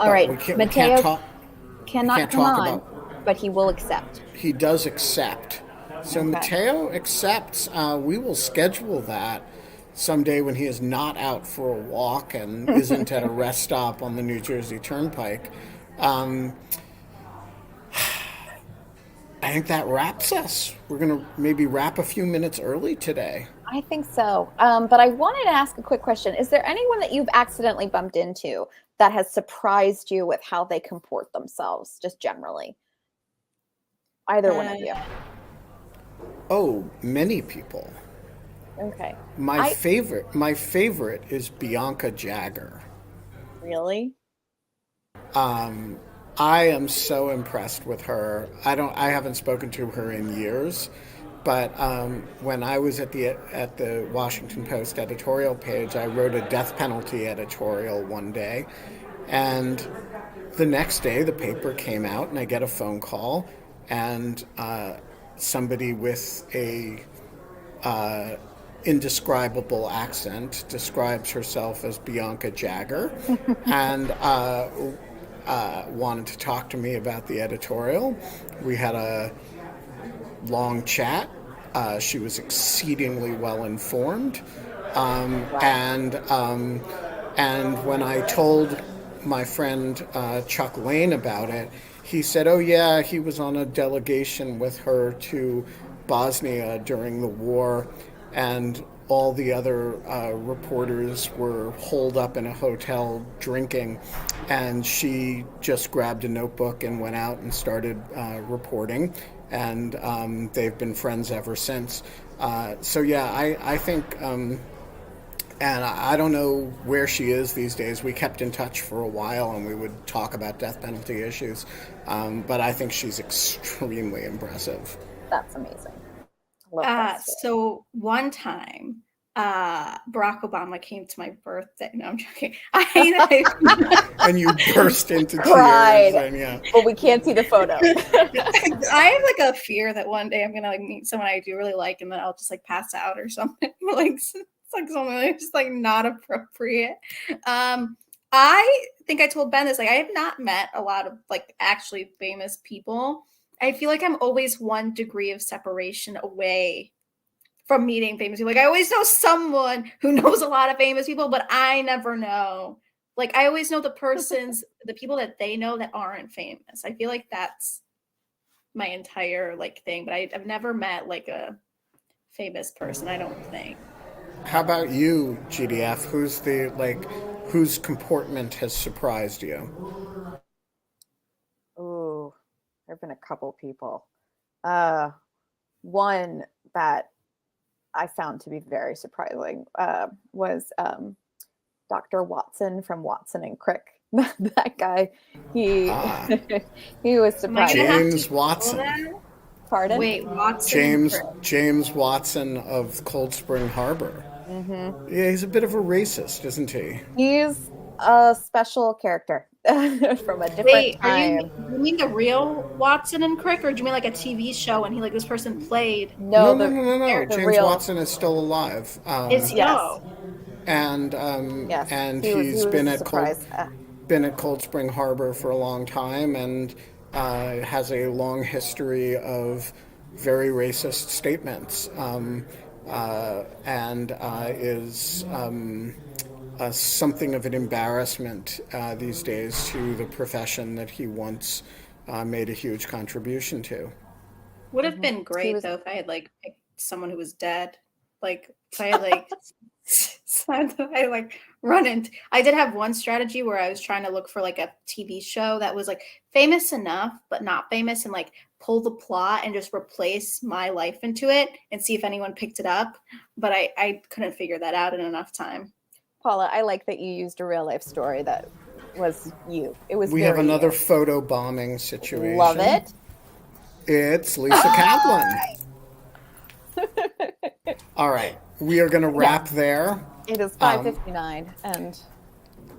All right, Mateo cannot come on, but he will accept. He does accept. So okay. Mateo accepts. We will schedule that someday when he is not out for a walk and isn't at a rest stop on the New Jersey Turnpike. I think that wraps us. We're going to maybe wrap a few minutes early today. I think so. But I wanted to ask a quick question. Is there anyone that you've accidentally bumped into that has surprised you with how they comport themselves, just generally? Either one of you. Oh, many people. Okay. My I favorite is Bianca Jagger. really. I am so impressed with her. I haven't spoken to her in years, but when I was at the Washington Post editorial page, I wrote a death penalty editorial one day, and the next day the paper came out, and I get a phone call, and somebody with a indescribable accent describes herself as Bianca Jagger, and wanted to talk to me about the editorial. We had a long chat. She was exceedingly well informed, and when I told my friend Chuck Lane about it, he said, "Oh yeah, he was on a delegation with her to Bosnia during the war, and all the other reporters were holed up in a hotel drinking, and she just grabbed a notebook and went out and started reporting, and they've been friends ever since." So yeah, I think, and I don't know where she is these days. We kept in touch for a while, and we would talk about death penalty issues, but I think she's extremely impressive. That's amazing. Love that story. So one time, Barack Obama came to my birthday. No, I'm joking. And you burst into Cried. tears. And yeah. Well, we can't see the photo. I have like a fear that one day I'm gonna like meet someone I do really like, and then I'll just like pass out or something. Like it's like something that's just like not appropriate. I think I told Ben this. Like I have not met a lot of like actually famous people. I feel like I'm always one degree of separation away from meeting famous people. Like I always know someone who knows a lot of famous people, but I never know. Like I always know the people that they know that aren't famous. I feel like that's my entire like thing, but I've never met like a famous person, I don't think. How about you, GDF? Whose comportment has surprised you? Ooh, there have been a couple people. One that I found to be very surprising was Dr. Watson from Watson and Crick. That guy, he was surprising. James Watson. Pardon? Wait, Watson. James Watson of Cold Spring Harbor. Mm-hmm. Yeah, he's a bit of a racist, isn't he? He's a special character from a different time. You mean the real Watson and Crick, or do you mean like a TV show and he like this person played? No. James Watson is still alive. Is he? Yes. And yes. and he's been at Cold Spring Harbor for a long time, and has a long history of very racist statements, and is something of an embarrassment these days to the profession that he once made a huge contribution to. Would have been great though if I had like picked someone who was dead. Like if I had like I like run into. I did have one strategy where I was trying to look for like a TV show that was like famous enough but not famous, and like pull the plot and just replace my life into it and see if anyone picked it up. But I couldn't figure that out in enough time. Paula, I like that you used a real life story that was you. It was. We have another photo bombing situation. Love it. It's Lisa Kaplan. All right, we are going to wrap there. It is 5:59,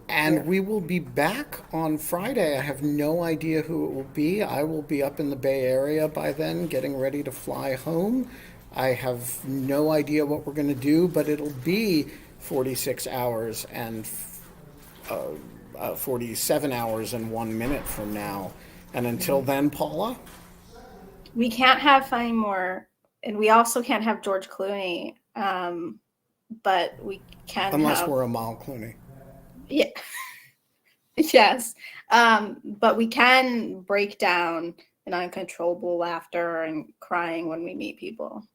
and we will be back on Friday. I have no idea who it will be. I will be up in the Bay Area by then, getting ready to fly home. I have no idea what we're going to do, but it'll be 46 hours and 47 hours and 1 minute from now. And until then, Paula? We can't have any more, and we also can't have George Clooney, but we can unless we're Amal Clooney. Yeah. Yes. But we can break down in uncontrollable laughter and crying when we meet people.